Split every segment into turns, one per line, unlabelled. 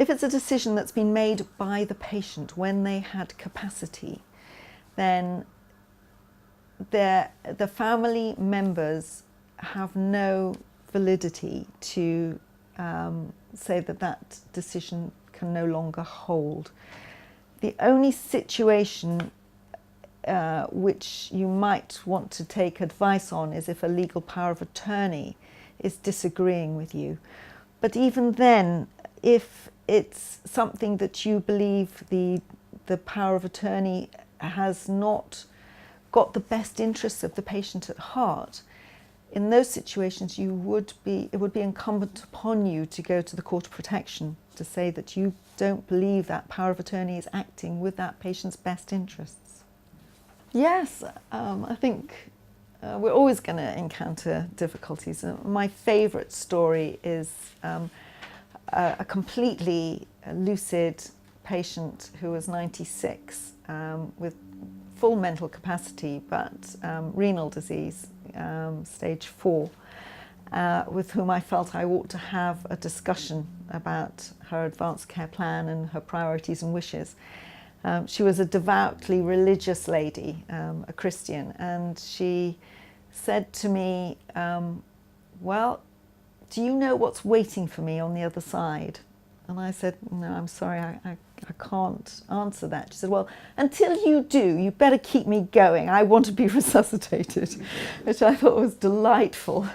if it's a decision that's been made by the patient when they had capacity, then the family members have no validity to say that that decision can no longer hold. The only situation which you might want to take advice on is if a legal power of attorney is disagreeing with you. But even then, if it's something that you believe the power of attorney has not got the best interests of the patient at heart, in those situations it would be incumbent upon you to go to the Court of Protection to say that you don't believe that power of attorney is acting with that patient's best interests. Yes, I think we're always going to encounter difficulties. My favourite story is a completely lucid patient who was 96 with full mental capacity but renal disease, stage 4, with whom I felt I ought to have a discussion about her advanced care plan and her priorities and wishes. She was a devoutly religious lady, a Christian, and she said to me, well, do you know what's waiting for me on the other side? And I said, no, I'm sorry, I can't answer that. She said, well, until you do, you better keep me going. I want to be resuscitated, which I thought was delightful.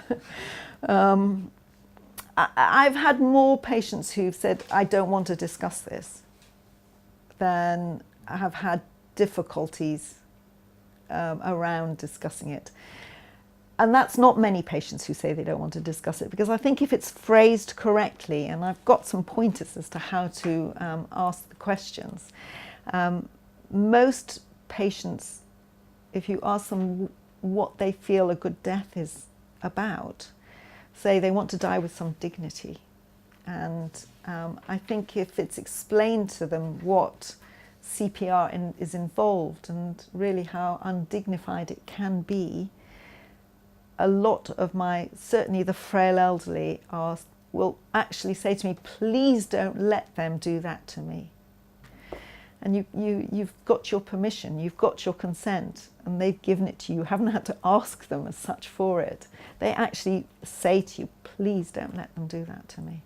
I've had more patients who've said, I don't want to discuss this, than have had difficulties around discussing it. And that's not many patients who say they don't want to discuss it, because I think if it's phrased correctly, and I've got some pointers as to how to ask the questions, most patients, if you ask them what they feel a good death is about, say they want to die with some dignity. And I think if it's explained to them what CPR is involved and really how undignified it can be, a lot of certainly the frail elderly will actually say to me, please don't let them do that to me. And you've got your permission, you've got your consent, and they've given it to you. You haven't had to ask them as such for it. They actually say to you, please don't let them do that to me.